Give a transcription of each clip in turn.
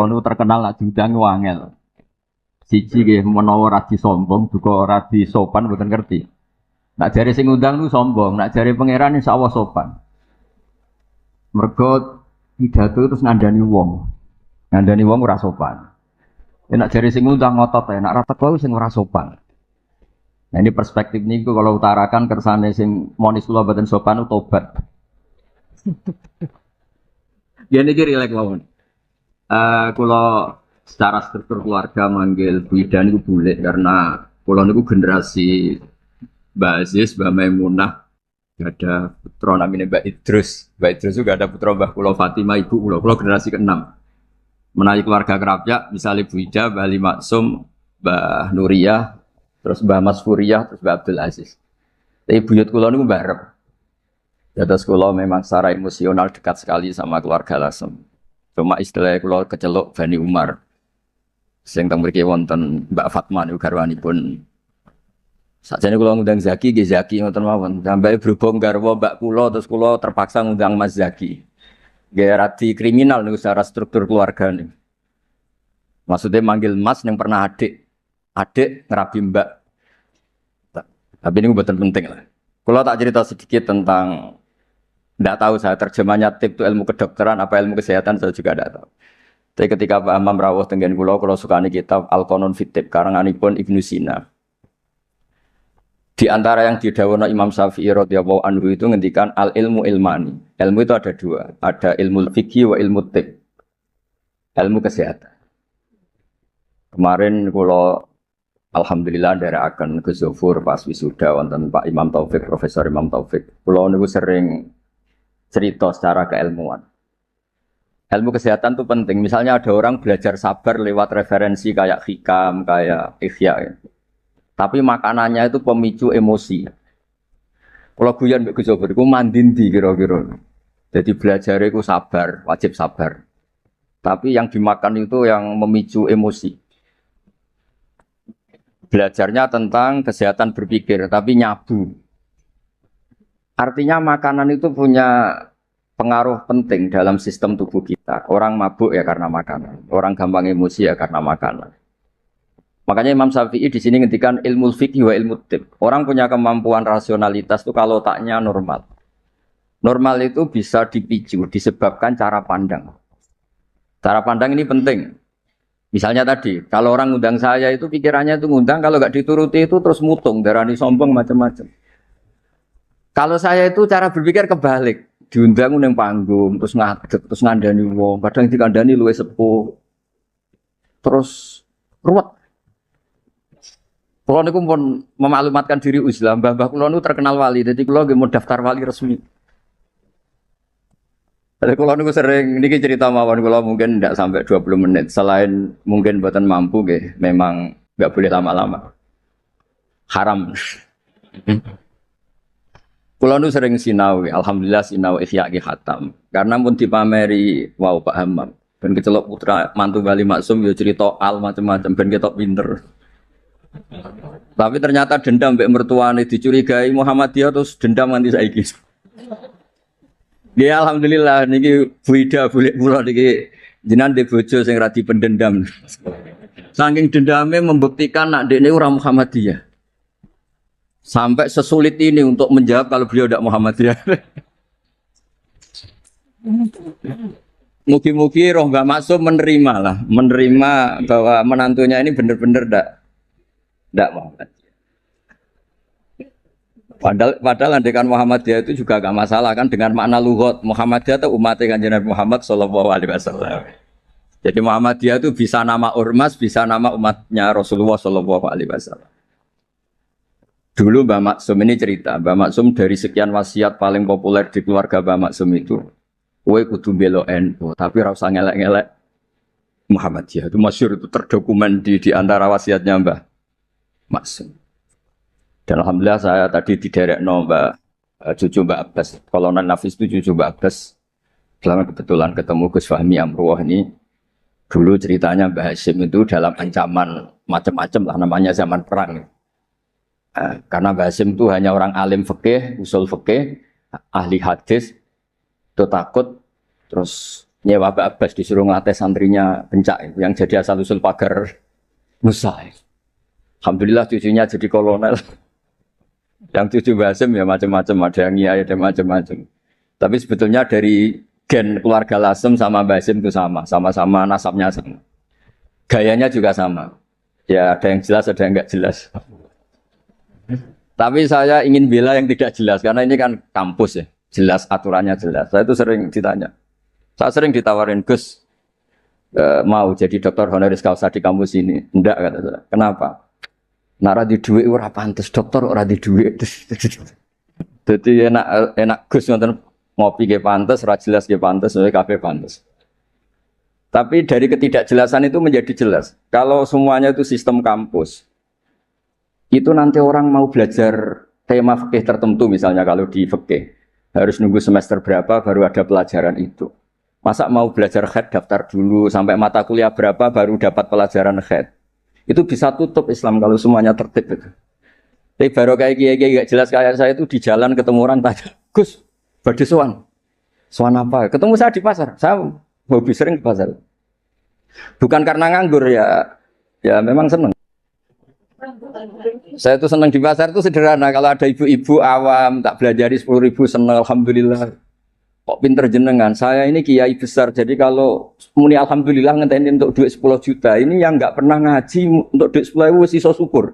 niku terkenal nak diundang wangel. Siji nggih menawa ora disombong, duka ora disopan mboten ngerti. Nak jare sing ngundang niku sombong, nak jare pangeran insyaallah sopan. Mergo pidato terus ngandani wong. Ngandani wong ora sopan. Nak jare sing ngundang ngotot ae, nak ra teko sing ora sopan. Nah ini perspektif niku kalau utarakan kersane sing monis kula mboten sopan tobat. Ya niki rileks mawon. Kula secara struktur keluarga manggil Bu Ida niku bulik karena kula niku generasi Mbak Aziz, Mbak Maimunah, gak ada putra namanya Mbak Idrus. Mbak Idrus juga ada putra Mbak Kula Fatimah, ibu kula generasi ke-6. Menawi keluarga kerapnya, misalnya Bu Ida, Mbak Ali Maksum, Mbak Nuriyah, terus Mbak Mas Furiyah, terus Mbak Abdul Aziz. Tapi buyut kula niku barep. Terus kula memang secara emosional dekat sekali sama keluarga Lasem. Cuma istilah kula keceluk Bani Umar. Sing teng mriki wonten Mbak Fatma niku garwanipun. Sakjane kula ngundang Zaki nggih Zaki ngoten mawon. Sampai berhubung garwa Mbak kula terus kula terpaksa ngundang Mas Zaki. Nggih radi kriminal niku secara struktur keluarga niku. Maksudnya manggil Mas yang pernah adik ngerabi Mbak. Tapi ini buatan penting lah. Kalau tak cerita sedikit tentang, tidak tahu saya terjemahnya tip itu ilmu kedokteran apa ilmu kesehatan saya juga tidak tahu. Tapi ketika Pak Amam rawuh tenggen kula sukani kitab Al-Qanun fit Tib karanganipun Ibnu Sina. Di antara yang didhawuhna Imam Syafi'i radhiyallahu anhu itu ngendikan al ilmu ilmani. Ilmu itu ada dua, ada ilmu fikih wa ilmu tib. Ilmu kesehatan. Kemarin kula alhamdulillah nderekaken Gus Zofur pas wisuda wonten Pak Imam Taufik, Profesor Imam Taufik. Kula niku sering cerita secara keilmuan. Ilmu kesehatan itu penting. Misalnya ada orang belajar sabar lewat referensi kayak hikam, kayak ihya. Ya. Tapi makanannya itu pemicu emosi. Kalau guyon Mbak Gus Zofur, itu mandindi kira-kira. Jadi belajar itu sabar, wajib sabar. Tapi yang dimakan itu yang memicu emosi. Belajarnya tentang kesehatan berpikir, tapi nyabu. Artinya makanan itu punya pengaruh penting dalam sistem tubuh kita. Orang mabuk ya karena makanan, orang gampang emosi ya karena makanan. Makanya Imam Syafi'i di sini ngendikan ilmu fikih wa ilmu tib. Orang punya kemampuan rasionalitas itu kalau otaknya normal. Normal itu bisa dipicu, disebabkan cara pandang. Cara pandang ini penting. Misalnya tadi, kalau orang ngundang saya itu pikirannya itu ngundang, kalau nggak dituruti itu terus mutung, darani sombong macam-macam. Kalau saya itu cara berpikir kebalik. Diundang nang panggung, terus ngadeg, terus ngandani wong, kadang dikandani luwih sepuh. Terus ruwet. Kulo niku pun memaklumatkan diri Islam, mbah-mbah kulo niku terkenal wali, jadi kulo nggih mau daftar wali resmi. Jadi kulo niku sering niki cerita mawon kulo mungkin tidak sampai 20 menit. Selain mungkin buatan mampu nggih, memang nggak boleh lama-lama. Haram. Kulo nu sering sinau, alhamdulillah sinau ihya ki khatam. Karena pun dipameri wow Pak Hamam. Ben kecelok putra mantu Bali Maksum yo cerita al macam-macam ben ketok pinter. Tapi ternyata dendam mbek mertuane dicurigai Muhammadiyah terus dendam nganti saiki. Ya alhamdulillah niki Bu Ida boleh kula niki jenengan de bojo sing ra dipendendam. Saking dendame membuktikan nak dekne ora Muhammadiyah. Sampai sesulit ini untuk menjawab kalau beliau tidak Muhammadiyah. Mugi-mugi roh Mbak Maksum menerima bahwa menantunya ini benar-benar tidak Muhammadiyah. Padahal andekan Muhammadiyah itu juga gak masalah kan dengan makna lughat. Muhammadiyah itu umat Kanjeng Nabi Muhammad sallallahu alaihi wasallam. Jadi Muhammadiyah itu bisa nama ormas, bisa nama umatnya Rasulullah sallallahu alaihi wasallam. Dulu Mbak Maksum ini cerita, Mbak Maksum dari sekian wasiat paling populer di keluarga Mbak Maksum itu, kowe kudu belo NU, tapi ora usah ngelek-ngelek Muhammadiyah. Itu masyhur, itu terdokumen di antara wasiatnya Mbak Maksum. Dan alhamdulillah saya tadi diderekno Mbak cucu Mbak Abbas, Kolonel Nafis itu cucu Mbak Abbas. Selama kebetulan ketemu Gus Fahmi Amruwah ini, dulu ceritanya Mbak Hashim itu dalam ancaman macam-macam lah namanya zaman perang. Karena Mbak Hashim itu hanya orang alim fikih, usul fikih, ahli hadis, itu takut terus nyewa Pak Abbas disuruh ngelatih santrinya Pencak yang jadi asal usul pagar Musa. Alhamdulillah cucunya jadi kolonel. Yang cucu Basim ya macam-macam, ada yang iya, ada macam-macam. Tapi sebetulnya dari gen keluarga Lasem sama Basim itu sama-sama nasabnya sama. Gayanya juga sama. Ya ada yang jelas, ada yang enggak jelas. Tapi saya ingin bela yang tidak jelas karena ini kan kampus ya, jelas aturannya jelas. Saya itu sering ditanya. Saya sering ditawarin, Gus, mau jadi dokter honoris causa di kampus ini. Enggak, kata saya. Kenapa? Nara di duit ora pantes, dokter ora di duit. Jadi enak Gus nonton ngopi ke pantes, ora jelas ke pantes, kafe pantes. Tapi dari ketidakjelasan itu menjadi jelas. Kalau semuanya itu sistem kampus, itu nanti orang mau belajar tema fikih tertentu, misalnya kalau di fikih harus nunggu semester berapa baru ada pelajaran itu. Masa mau belajar khed daftar dulu sampai mata kuliah berapa baru dapat pelajaran khed. Itu bisa tutup Islam kalau semuanya tertib itu. Tapi baru kayak kiai gak jelas kayak saya itu di jalan ketemu orang tanya, Gus, badhe sowan. Sowan apa? Ketemu saya di pasar. Saya hobi sering ke pasar. Bukan karena nganggur ya memang seneng. Saya itu seneng di pasar itu sederhana. Kalau ada ibu-ibu awam tak belajari 10.000 seneng, alhamdulillah. Kok pinter jenengan, saya ini kiai besar, jadi kalau muni alhamdulillah ngenteni untuk duit 10 juta, ini yang nggak pernah ngaji untuk duit 10.000 iso syukur.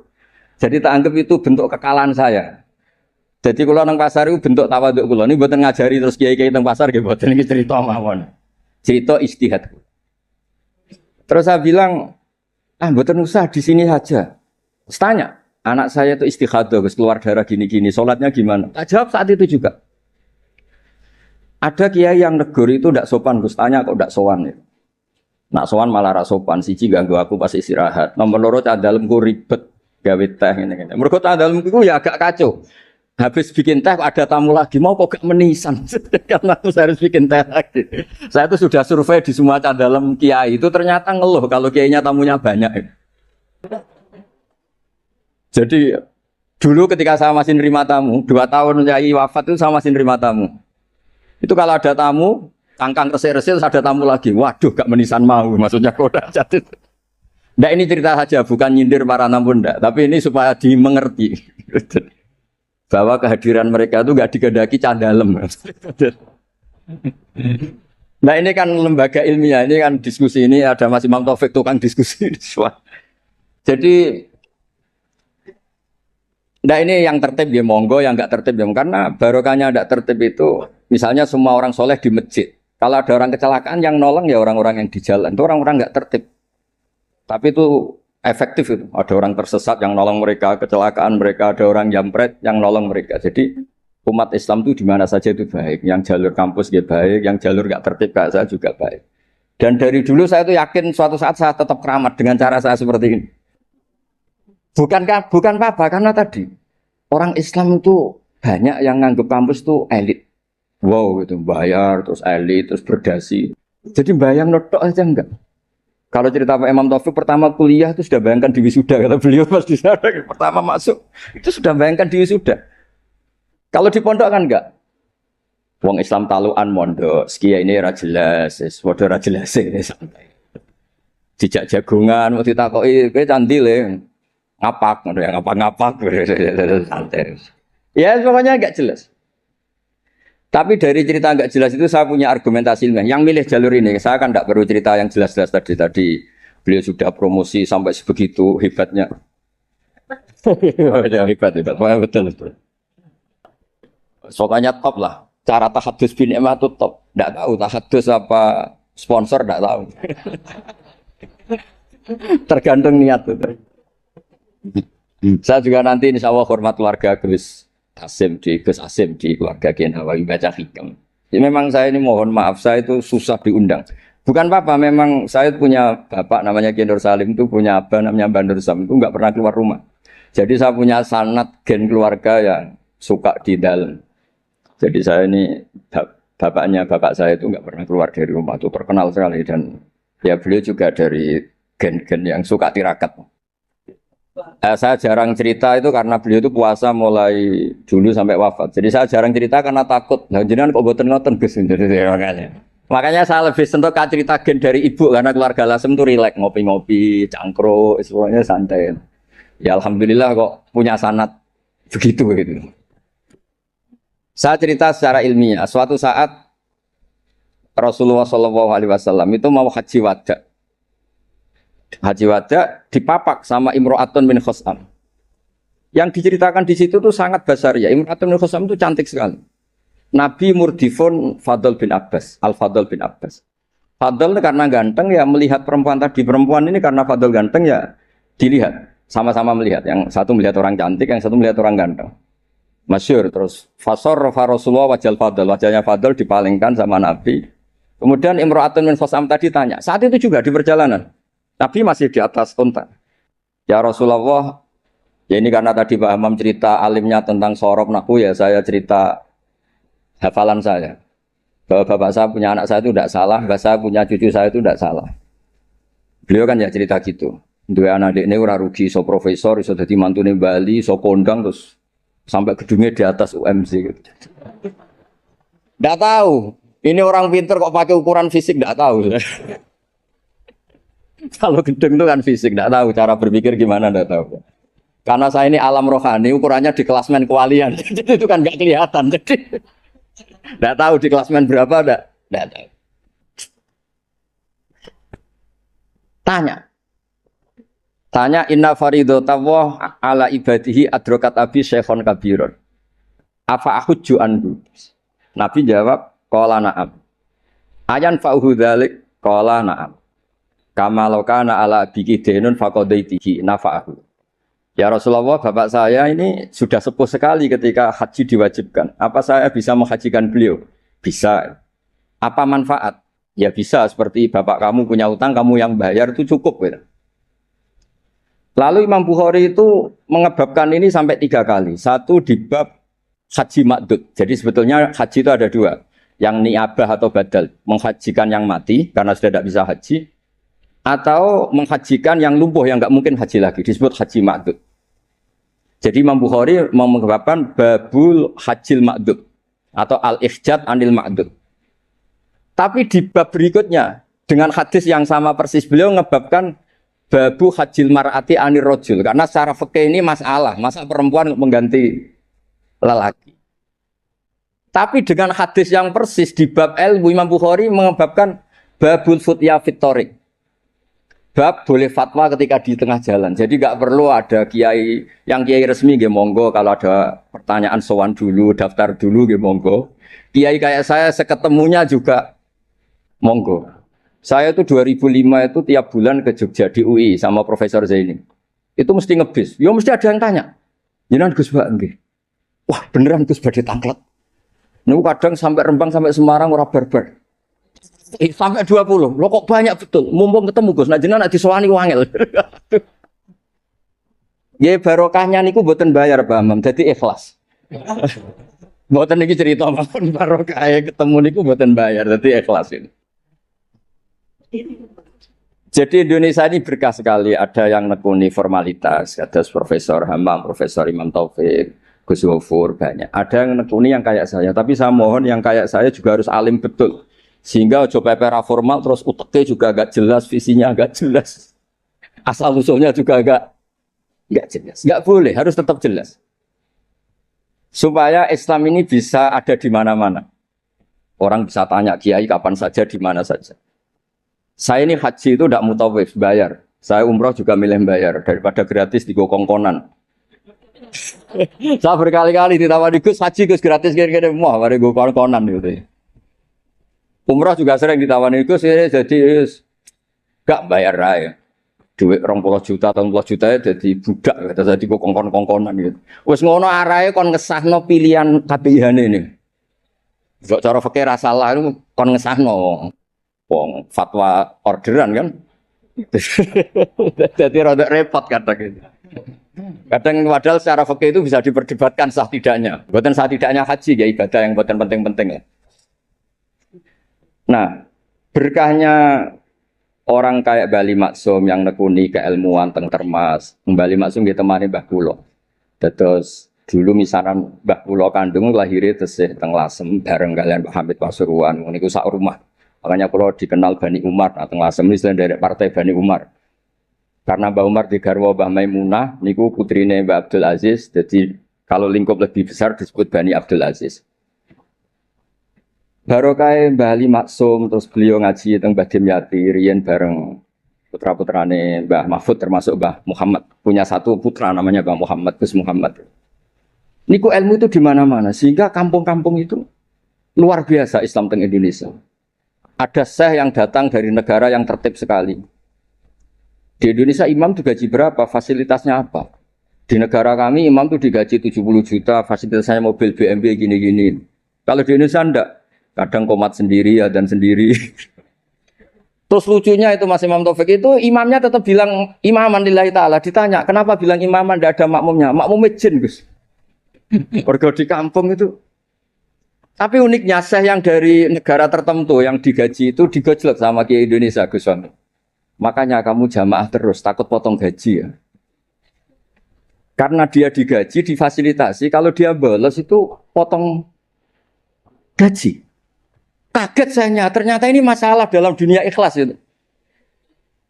Jadi tak anggap itu bentuk kekalahan saya. Jadi kalau nang pasar itu bentuk tawaduk kula, ini buatan ngajari terus kiai-kiai nang pasar, buatan ini cerita mawon. Cerita istihad. Terus saya bilang, buatan usah di sini saja. Terus tanya, anak saya itu istihadah, keluar darah gini-gini, sholatnya gimana? Tak jawab saat itu juga. Ada kiai yang negur itu tidak sopan, Gus tanya kok tidak sowan ya. Nak sowan malah ra sopan, siji ganggu aku pas istirahat. Nomor loro cah dalemku ribet gawe teh ngene-ngene. Mergo cah dalemku ya agak kacau. Habis bikin teh ada tamu lagi, mau kok gak menisan. Karena aku harus bikin teh lagi. Saya itu sudah survei di semua cah dalem kiai itu ternyata ngeluh kalau kiainya tamunya banyak. Jadi dulu ketika saya masih nerima tamu, 2 tahun kiai wafat itu saya masih nerima tamu. Itu kalau ada tamu, kangkang resik-resik ada tamu lagi. Waduh, gak menisan mau, maksudnya koda jadi. Nggak ini cerita saja, bukan nyindir para tamu ndak, tapi ini supaya dimengerti bahwa kehadiran mereka itu gak digedaki cah dalem. Nah ini kan lembaga ilmiah, ini kan diskusi ini ada Mas Imam Taufik tukang diskusi. Jadi nah ini yang tertib ya monggo, yang nggak tertib ya karena barokahnya nggak tertib itu misalnya semua orang soleh di masjid. Kalau ada orang kecelakaan yang nolong ya orang-orang yang di jalan itu orang-orang nggak tertib. Tapi itu efektif itu. Ada orang tersesat yang nolong mereka, kecelakaan mereka, ada orang jambret yang nolong mereka. Jadi umat Islam itu di mana saja itu baik. Yang jalur kampus ya baik, yang jalur nggak tertib kayak saya juga baik. Dan dari dulu saya itu yakin suatu saat saya tetap keramat dengan cara saya seperti ini. Bukan apa-apa, karena tadi orang Islam itu banyak yang nganggap kampus itu elit. Wow, itu bayar, terus elit, terus berdasi. Jadi bayang notok aja enggak. Kalau cerita Pak Imam Taufik pertama kuliah itu sudah bayangkan di wisuda. Kata beliau pas di sana pertama masuk, itu sudah bayangkan di wisuda. Kalau di pondok kan enggak. Wong Islam taluan mondok, sekian ini ra jelas, waduh ra jelas ini santai. Jejak jagungan, mau ditakoki, kowe candi le. Ngapak, ngapak, santai. Ya pokoknya agak jelas. Tapi dari cerita agak jelas itu saya punya argumentasi ilmiah. Yang milih jalur ini, saya kan tidak perlu cerita yang jelas-jelas tadi beliau sudah promosi sampai sebegitu hebatnya. Hebat, betul. Soalnya top lah. Cara tahadus bin Emah itu top. Tidak tahu tahadus apa sponsor, tidak tahu. Tergantung niat itu. Saya juga nanti insya Allah hormat keluarga Gus Asim di keluarga Kiai Nawawi baca hikam. Jadi memang saya ini mohon maaf, saya itu susah diundang. Bukan apa-apa, memang saya punya bapak namanya Kiai Nur Salim itu punya abah namanya Mbah Nur Sam itu nggak pernah keluar rumah. Jadi saya punya sanad gen keluarga yang suka di dalam. Jadi saya ini bapaknya bapak saya itu nggak pernah keluar dari rumah, itu terkenal sekali dan ya beliau juga dari gen-gen yang suka tirakat. Saya jarang cerita itu karena beliau itu puasa mulai dulu sampai wafat. Jadi saya jarang cerita karena takut. Nah, jenengan kok boten ngoten Gus. Jadi makanya. Makanya saya lebih sentuh cerita gen dari ibu karena keluarga Lasem tuh rileks ngopi-ngopi, cangkruk, semuanya santai. Ya alhamdulillah kok punya sanad begitu gitu. Saya cerita secara ilmiah. Suatu saat Rasulullah Shallallahu Alaihi Wasallam itu mau haji wada. Haji wada dipapak sama Imro'atun bin Khosam. Yang diceritakan di situ tuh sangat besar ya. Imro'atun bin Khosam itu cantik sekali. Nabi murdifun Fadl bin Abbas, Al-Fadl bin Abbas. Fadl karena ganteng ya melihat perempuan tadi. Perempuan ini karena Fadl ganteng ya dilihat. Sama-sama melihat. Yang satu melihat orang cantik, yang satu melihat orang ganteng. Masyhur terus. Fasor Rasulullah wajal Fadl. Wajahnya Fadl dipalingkan sama Nabi. Kemudian Imro'atun bin Khosam tadi tanya. Saat itu juga di perjalanan. Nabi masih di atas unta. Ya Rasulullah, ya ini karena tadi Pak Hamam cerita alimnya tentang sorok naku ya saya cerita hafalan saya. Bahwa bapak saya punya anak saya itu tidak salah, bapak saya punya cucu saya itu tidak salah. Beliau kan ya cerita gitu. Dua anak ini ora rugi, so profesor, so jadi mantune Bali, so kondang terus sampai gedungnya di atas UMC gitu. Tidak tahu. Ini orang pinter kok pakai ukuran fisik tidak tahu. Kalau gedung itu kan fisik, tidak tahu cara berpikir gimana, tidak tahu. Karena saya ini alam rohani, ukurannya di klasmen kewalian, jadi itu kan nggak kelihatan. Jadi tidak tahu di klasmen berapa, tidak tahu. Tanya inna faridotawah ala ibadihi adrokat abi syekhon kabirun. Apa ahujju anhu? Nabi jawab, qala na'am. Ayan fa'uhu dzalik, qala na'am. Kama lokana ala biki denun faqadaitihi nafa'ahu. Ya Rasulullah, bapak saya ini sudah sepuh sekali ketika haji diwajibkan. Apa saya bisa menghajikan beliau? Bisa. Apa manfaat? Ya bisa, seperti bapak kamu punya utang, kamu yang bayar itu cukup. Gitu. Lalu Imam Bukhari itu mengebabkan ini sampai 3 kali. Satu di bab haji makdud. Jadi sebetulnya haji itu ada 2. Yang niabah atau badal. Menghajikan yang mati karena sudah tidak bisa haji. Atau menghajikan yang lumpuh yang nggak mungkin haji lagi, disebut haji ma'dud. Jadi Imam Bukhari mengebabkan babul hajil ma'dud atau al-ihjad anil ma'dud. Tapi di bab berikutnya dengan hadis yang sama persis beliau mengebabkan babu hajil mar'ati anir rojul karena secara fikih ini masalah, masa perempuan mengganti lelaki. Tapi dengan hadis yang persis di bab ilmu Imam Bukhari mengebabkan babul futya fitorik. Bab boleh fatwa ketika di tengah jalan. Jadi nggak perlu ada kiai yang kiai resmi nggih monggo kalau ada pertanyaan sowan dulu, daftar dulu nggih monggo. Kiai kayak saya seketemunya juga monggo. Saya itu 2005 itu tiap bulan ke Jogja di UI sama Profesor Zaini. Itu mesti ngebis. Ya mesti ada yang tanya. Jenengan Gus Mbak nggih. Wah, beneran Gus badhe tanglet. Niku kadang sampai Rembang sampai Semarang ora barbar. Sampai 20. Lo kok banyak betul. Mumpung ketemu Gus, nah jenengan disowani wangel. Ya barokahnya niku mboten bayar Pak Imam, dadi ikhlas. Mboten niki cerita mawon barokah ketemu niku mboten bayar, dadi ikhlas ini. Jadi Indonesia ini berkah sekali, ada yang nekuni formalitas, ada Profesor Hamam, Profesor Imam Taufik, Gus Wofur, banyak. Ada yang nekuni yang kayak saya, tapi saya mohon yang kayak saya juga harus alim betul. Sehingga coba PPR formal terus uteknya juga agak jelas, visinya agak jelas. Asal usulnya juga agak jelas. Enggak boleh, harus tetap jelas. Supaya Islam ini bisa ada di mana-mana. Orang bisa tanya kiai kapan saja, di mana saja. Saya ini haji itu tidak mutawif, bayar. Saya umroh juga milih bayar daripada gratis di kongkonan. Saya berkali-kali ditawari Gus haji Gus gratis kira-kira mau mari gue kongkonan gitu. Umrah juga sering ditawani Gus jadi gak bayar raya. Duit 20 juta atau 30 juta ya jadi budak kata jadi kok kongkon-kongkonan gitu. Wis ngono arahe kon ngesahno pilihan KPIH ini. Kok cara fikih ra salah itu kon ngesahno wong fatwa orderan kan. Jadi rada repot kadang gitu. Kadang padahal secara fikih itu bisa diperdebatkan sah tidaknya. Bukan sah tidaknya haji ya ibadah yang bukan penting-penting ya. Nah, berkahnya orang kayak Bali Maksum yang nekuni keilmuan teng Termas, Bali Maksum ditemani Mbah Kula. Terus dulu misalnya Mbah Kula kandung lahirnya tesih teng Lasem bareng kalian Pak Hamid Pasuruan, niku sak rumah. Makanya kalau dikenal Bani Umar atau Ngasem ini selain dari partai Bani Umar. Karena Mbah Umar digarwa Mbah Maimunah, niku putrine Mbah Abdul Aziz. Jadi kalau lingkup lebih besar disebut Bani Abdul Aziz. Barokah Mbah Ali Maksum, terus beliau ngaji tentang Mbah Dimyati, riyen bareng putra-putrane Mbah Mahfud termasuk Mbah Muhammad. Punya satu putra namanya Mbah Muhammad, Gus Muhammad. Niku ilmu itu di mana-mana, sehingga kampung-kampung itu luar biasa Islam teng Indonesia. Ada syekh yang datang dari negara yang tertib sekali. Di Indonesia imam digaji berapa? Fasilitasnya apa? Di negara kami imam itu digaji 70 juta, fasilitasnya mobil BMW gini-gini. Kalau di Indonesia enggak. Kadang komat sendiri, adzan sendiri. Terus lucunya itu Mas Imam Taufik itu imamnya tetap bilang imaman lillahi ta'ala. Ditanya, kenapa bilang imaman tidak ada makmumnya? Makmumnya jin, Gus. Warga di kampung itu. Tapi uniknya syekh yang dari negara tertentu yang digaji itu digojlok sama Kiai Indonesia, Gus Wami. Makanya kamu jamaah terus, takut potong gaji ya. Karena dia digaji, difasilitasi. Kalau dia bolos itu potong gaji. Kaget saya, ternyata ini masalah dalam dunia ikhlas itu.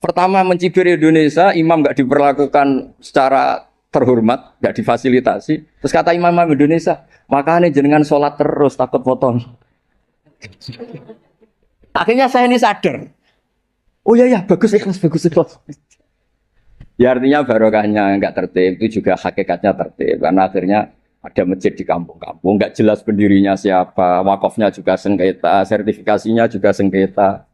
Pertama mencibir Indonesia, imam nggak diperlakukan secara terhormat, nggak difasilitasi. Terus kata imam Indonesia, makanya jenengan sholat terus takut potong. Akhirnya saya ini sadar. Oh iya ya, bagus ikhlas. Ya artinya barokahnya nggak tertib itu juga hakikatnya tertib karena akhirnya ada masjid di kampung-kampung, nggak jelas pendirinya siapa, wakafnya juga sengketa, sertifikasinya juga sengketa,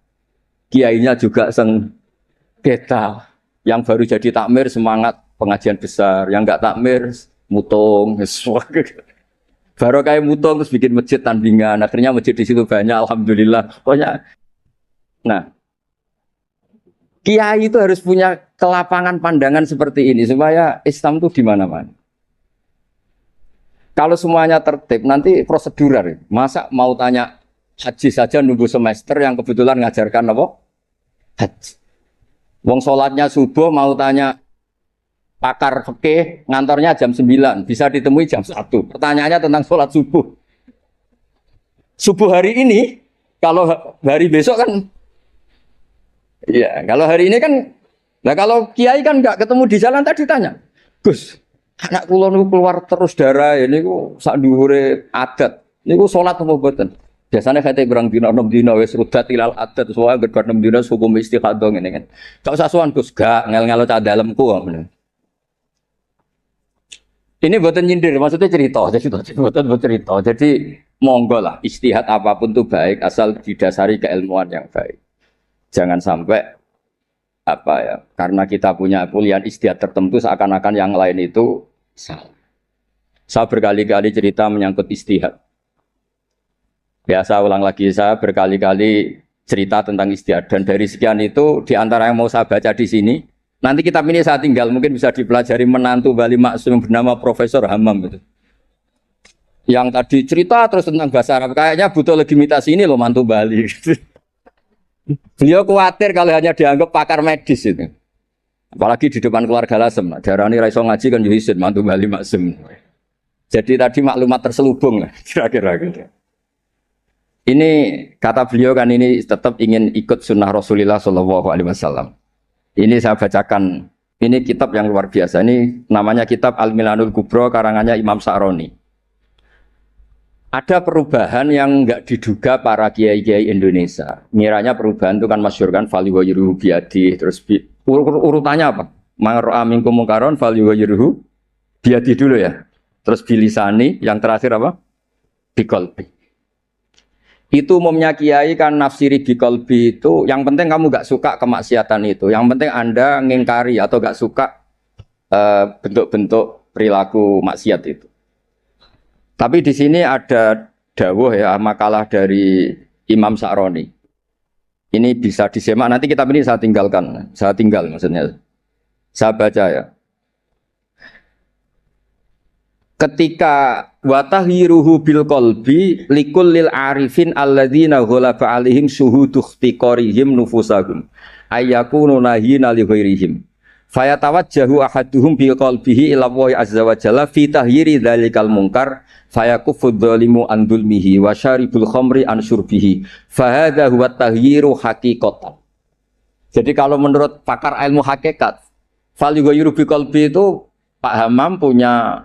kiainya juga sengketa. Yang baru jadi takmir semangat pengajian besar, yang nggak takmir mutung, baru kayak mutung terus bikin masjid tandingan, akhirnya masjid di situ banyak, alhamdulillah. Pokoknya, nah, kiai itu harus punya kelapangan pandangan seperti ini supaya Islam itu di mana-mana. Kalau semuanya tertib, nanti prosedural. Masa mau tanya haji saja nunggu semester yang kebetulan ngajarkan apa? Haji. Wong sholatnya subuh mau tanya pakar fikih ngantornya jam 9, bisa ditemui jam 1. Pertanyaannya tentang sholat subuh. Subuh hari ini, kalau hari besok kan, iya, kalau hari ini kan, nah kalau kiai kan nggak ketemu di jalan tadi tanya, Gus, anak kula niku keluar terus darah ini ku sak dhuwure adat. Niku salat apa mboten? Biasanya kate berang dina 6 dina wis rudat ilal adat soal gerbar 6 dina hukum istikhadah ngene kan. Gak usah sowan Gus, gak ngel-ngelo cah dalemku kok. Ini mboten nyindir, maksudnya cerita, jadi mboten cerita. Jadi monggo lah istihad apapun tuh baik asal didasari keilmuan yang baik. Jangan sampai apa ya, karena kita punya pilihan istihad tertentu seakan-akan yang lain itu salah. Saya berkali-kali cerita menyangkut istihad. Ya, saya ulang lagi, saya berkali-kali cerita tentang istihad dan dari sekian itu di antara yang mau saya baca di sini, nanti kitab ini saya tinggal mungkin bisa dipelajari menantu Bali Maksum yang bernama Profesor Hammam itu. Yang tadi cerita terus tentang bahasa Arab, kayaknya butuh legitimasi ini loh mantu Bali. Beliau khawatir kalau hanya dianggap pakar medis itu. Apalagi di depan keluarga Lasem. Darani raiso ngaji kan Yuhisin, mantu Bali Maksum. Jadi tadi maklumat terselubung lah, kira-kira gitu. Ini kata beliau kan ini tetap ingin ikut sunnah Rasulullah SAW. Ini saya bacakan. Ini kitab yang luar biasa. Ini namanya kitab Al-Milanul Kubro karangannya Imam Sa'roni. Ada perubahan yang enggak diduga para kiai-kiai Indonesia. Miranya perubahan itu kan masyhur kan fali wa yuruhu biadi, terus urutannya apa? Man ra'a minkum munkaron fali wa yuruhu biadi dulu ya. Terus bilisani, yang terakhir apa? Biqalbi. Itu umumnya kiai kan nafsiri biqalbi itu yang penting kamu enggak suka kemaksiatan itu. Yang penting Anda ngingkari atau enggak suka bentuk-bentuk perilaku maksiat itu. Tapi di sini ada dawuh ya makalah dari Imam Sa'roni. Ini bisa disemak nanti kitab ini saya tinggalkan. Saya tinggal maksudnya. Saya baca ya. Ketika watahiruhu bil qalbi likullil arifin alladzina ghalaba alaihim syuhudu ikhtiqarihim nufusahum ayyakunu nahina li ghairihim Fayatawajjahu ahaduhum bi qalbihi ila Allah azza wa jalla fi tahyiri dzalikal munkar fayakuffu dzalimu an dzulmihi wa syaribul khamri an syurbihi fa hadza huwa tahyiru haqiqatan. Jadi kalau menurut pakar ilmu hakikat fal yughayyiru bi qalbi itu Pak Hamam punya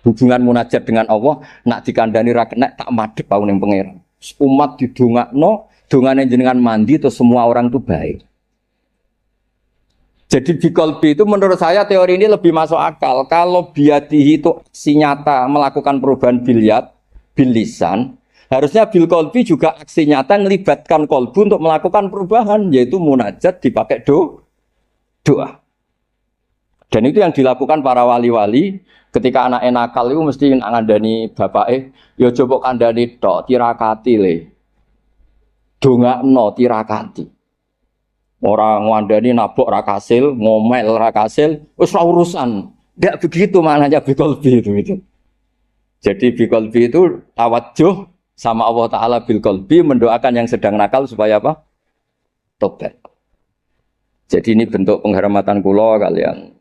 hubungan munajat dengan Allah nak dikandani ra kena tak madhep aku ning pangeran. Umat didongakno, dongane jenengan mandi terus semua orang itu baik. Jadi bikolbi itu menurut saya teori ini lebih masuk akal. Kalau biadihi itu aksi nyata melakukan perubahan bilisan, harusnya bilkolbi juga aksi nyata melibatkan kolbu untuk melakukan perubahan, yaitu munajat dipakai doa. Dan itu yang dilakukan para wali-wali ketika anak nakal itu mesti ngandani bapak ya coba kandani tok tirakati le. Dongakno tirakati. Orang ngandani nabok ra kasil, ngomel ra kasil, wis ora urusan. Ndak begitu maknanya biqalbi itu. Jadi biqalbi itu tawajuh sama Allah Ta'ala bilqalbi mendoakan yang sedang nakal supaya apa? Tobat. Jadi ini bentuk penghormatan kula kalian.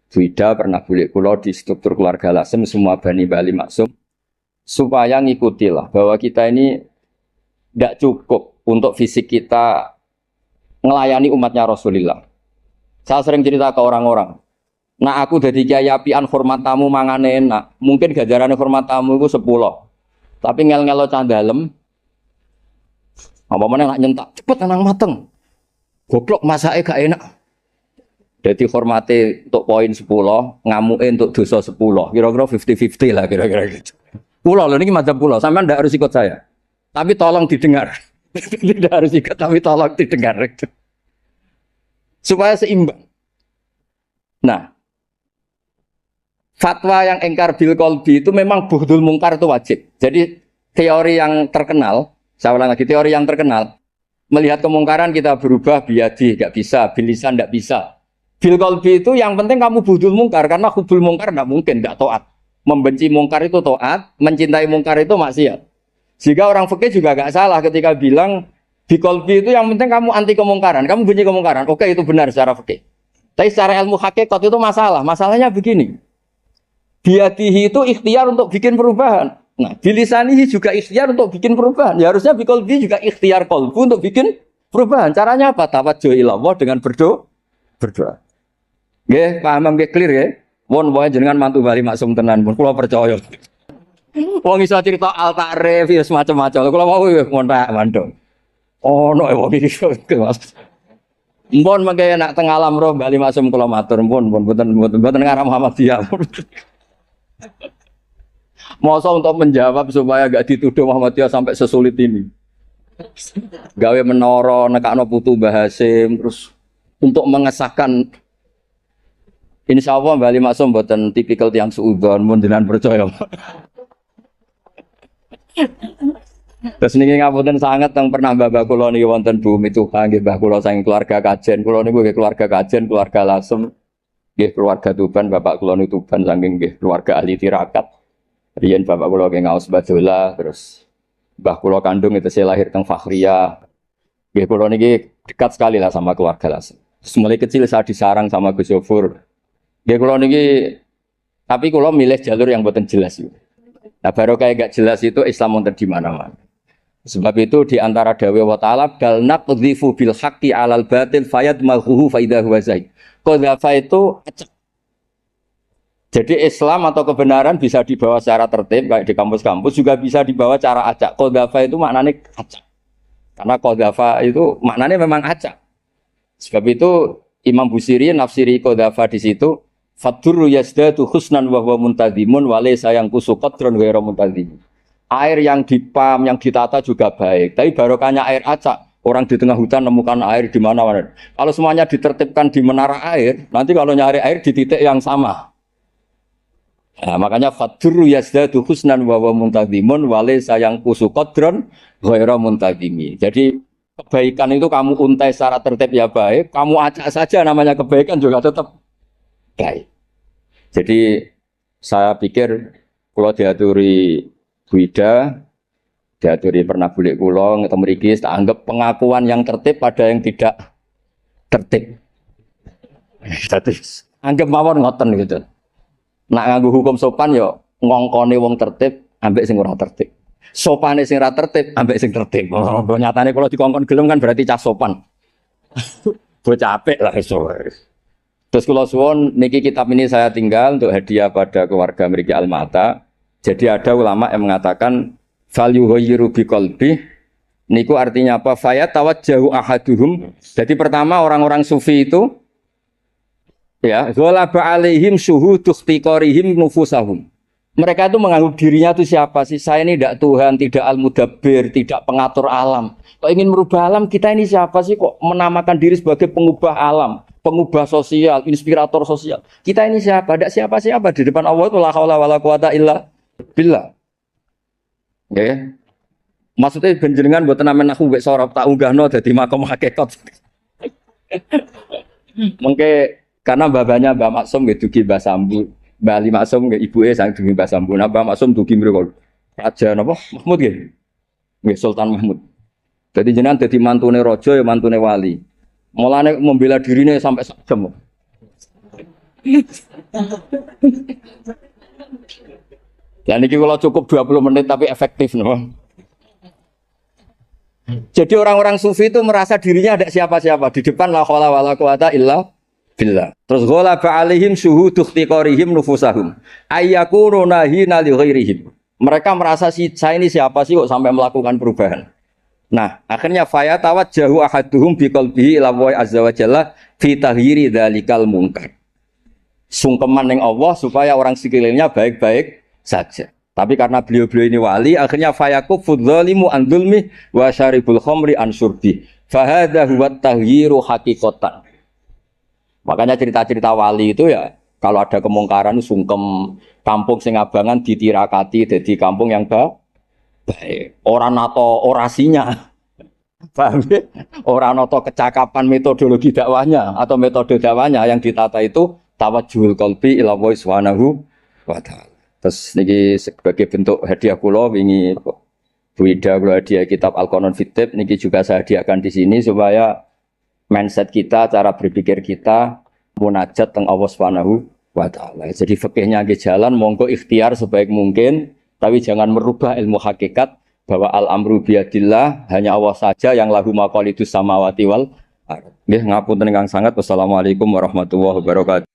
Wida pernah bulik kula di struktur keluarga Lasem semua Bani Bali Maksum supaya ngikutilah bahwa kita ini tidak cukup untuk fisik kita ngelayani umatnya Rasulullah. Saya sering cerita ke orang-orang. Nah aku dari kiai apian hormat tamu mangane enak. Mungkin gajaran hormat tamu itu 10. Tapi ngel-ngelo candalem. Apa mana nak nyentak cepet tenang mateng. Goblok masake gak enak. Jadi hormati untuk poin 10, ngamuin untuk dosa 10. Kira-kira 50-50 lah kira-kira gitu. Pulau ini macam pulau. Sampean ndak harus ikut saya. Tapi tolong didengar. Tidak harus ikut tapi tolong didengar. Supaya seimbang. Nah, fatwa yang engkar bil qalbi itu memang bughdul mungkar itu wajib. Jadi teori yang terkenal, saya ulang lagi teori yang terkenal, melihat kemungkaran kita berubah biadi, enggak bisa, bilisan enggak bisa. Bil qalbi itu yang penting kamu bughdul mungkar karena hubul mungkar enggak mungkin enggak taat. Membenci mungkar itu taat, mencintai mungkar itu maksiat. Jika orang fikih juga enggak salah ketika bilang bil qalbi itu yang penting kamu anti kemungkaran, kamu benci kemungkaran. Oke, itu benar secara fikih. Tapi secara ilmu hakikat itu masalah. Masalahnya begini. Biadihi itu ikhtiar untuk bikin perubahan. Nah, bilisanihi juga ikhtiar untuk bikin perubahan. Ya harusnya biqalbi juga ikhtiar qalbu untuk bikin perubahan. Caranya apa? Tawajjuh ila Allah dengan berdoa. Nggih, paham nggih clear nggih? Mun wae jenengan mantu Bali Maksum tenan pun kula percaya. Wong iso cerita al ta'rif ya semacam-macam. Kula mau ngontak mandho. Ono wong iki Mas. Mpun mengke nak teng alam roh Bali Maksum kula matur mpun mboten ngarah Muhammadiyah. Masa untuk menjawab supaya gak dituduh Muhammadiyah sampai sesulit ini. Gawe menara nekakno putu Mbah Hasyim terus untuk mengesahkan insyaallah Bali Maksum mboten tipikal tiyang suudzon mun jenengan percaya. Terus niki ngapunten sanget teng pernah mbah kula niki wonten bumi Tuhan nggih mbah kula saking keluarga Kajen. Kula niku nggih keluarga Kajen, keluarga Lasem, nggih keluarga Tuban, bapak kula niku Tuban saking nggih keluarga ahli tirakat. Riyen bapak kula nggih ngaos Badola, terus mbah kula kandung itu saya lahir teng Fakhriyah. Nggih kula niki dekat sekali lah sama keluarga Lasem. Terus mulai kecil saya disarang sama Gus Yofur. Nggih kula niki tapi kula milih jalur yang mboten jelas itu. Nah baru kayak gak jelas itu Islam wonten di mana-mana. Sebab itu di antara dawuh wa ta'ala bal naqdhifu bil haqqi 'alal batil fayadmaghuhu fa idza huwa zaid. Qadzafa itu acak. Jadi Islam atau kebenaran bisa dibawa secara tertib kayak di kampus-kampus juga bisa dibawa cara acak. Qadzafa itu maknanya acak. Karena qadzafa itu maknanya memang acak. Sebab itu Imam Busiri nafsiri qadzafa di situ fadurru yazdatu husnan wa huwa muntazimun wa laysa yanqusu qadran ghairu muntazim. Air yang dipam, yang ditata juga baik. Tapi barokahnya air acak. Orang di tengah hutan nemukan air di mana-mana. Kalau semuanya ditertibkan di menara air, nanti kalau nyari air di titik yang sama. Nah, makanya fadurru yazdatu husnan wa huwa muntazimun wa laysa yanqusu qadran ghairu muntazimi. Jadi kebaikan itu kamu untai secara tertib ya baik, kamu acak saja namanya kebaikan juga tetap baik. Jadi saya pikir kalau diaturi Wida, diaturi pernah bulik kula ketemu mriki tak anggap pengakuan yang tertib pada yang tidak tertib. Dadi anggap mawon ngoten gitu. Nak nganggo hukum sopan yo ngongkone wong tertib ambek sing ora tertib. Sopane sing ora tertib ambek sing tertib. Oh, nyatane kalau dikongkon gelem kan berarti cah sopan. Bocah apik lah iso. Terus kula suwun niki kitab ini saya tinggal untuk hadiah pada keluarga mriki Almata. Jadi ada ulama yang mengatakan fal yughayyiru biqalbi niku artinya apa? Faya tawajjahu ahaduhum. Jadi pertama orang-orang sufi itu ya, ghalaba alaihim syuhudu ikhtiqarihim nufusahum. Mereka itu menganggap dirinya itu siapa sih? Saya ini tidak Tuhan, tidak Al-Mudabbir, tidak pengatur alam. Kalau ingin merubah alam, kita ini siapa sih kok menamakan diri sebagai pengubah alam, pengubah sosial, inspirator sosial. Kita ini siapa? Tidak siapa-siapa di depan Allah itu la haula wala quwata illa billah. Ya. Maksudnya benjenengan buat namen aku mbek sorop tak unggahno dadi makom hakikat. Mengke karena babanya Mbak Maksum nggih dugi Mbah Sambu, Mbak Ali Maksum nggih ibuke sang dugi Mbah Sambu. Nah Mbak Maksum dugi mriku Raja napa? Mahmud nggih. Nggih Sultan Mahmud. Jadi jenengan dadi mantune raja ya mantune wali. Mulane membela dirine sampai sak jam. Dan ini kalau cukup 20 menit tapi efektif no. Jadi orang-orang sufi itu merasa dirinya ada siapa-siapa di depan la haula wala quwata illa billah. Terus ghalaba alaihim syuhudu ikhtiqarihim nufusahum ayyakunu nahina li ghairihim. Mereka merasa saya ini siapa sih kok sampai melakukan perubahan. Nah, akhirnya faya tawajjahu ahaduhum biqalbihi ila wa azza wa jalla fi tahyiri dzalikal munkar. Sungkeman ning Allah supaya orang sekelilingnya baik-baik saja. Tapi karena beliau-beliau ini wali, akhirnya fayakufu dzalimu an dzulmi wa syaribul khamri an syurbi. Fa hadza huwa taghyiru haqiqatan. Makanya cerita-cerita wali itu ya kalau ada kemungkaran sungkem, kampung sing abangan ditirakati jadi kampung yang baik. Orang nato orasinya. Paham ya? Orang nato kecakapan metodologi dakwahnya atau metode dakwahnya yang ditata itu tawajjuhul qalbi ila Allah subhanahu wa ta'ala. Terus niki sebagai bentuk hadiah kula wingi Bu Ida kula hadiah kitab Al-Qanon Fitib niki juga saya hadiahkan di sini supaya mindset kita, cara berpikir kita munajat teng Allah Subhanahu wa taala. Jadi fikihnya nggih jalan monggo ikhtiar sebaik mungkin tapi jangan merubah ilmu hakikat bahwa al-amru biyadillah hanya Allah saja yang lahu maqalidus samawati wal ardh. Nggih ngapunten ingkang sanget. Wassalamualaikum warahmatullahi wabarakatuh.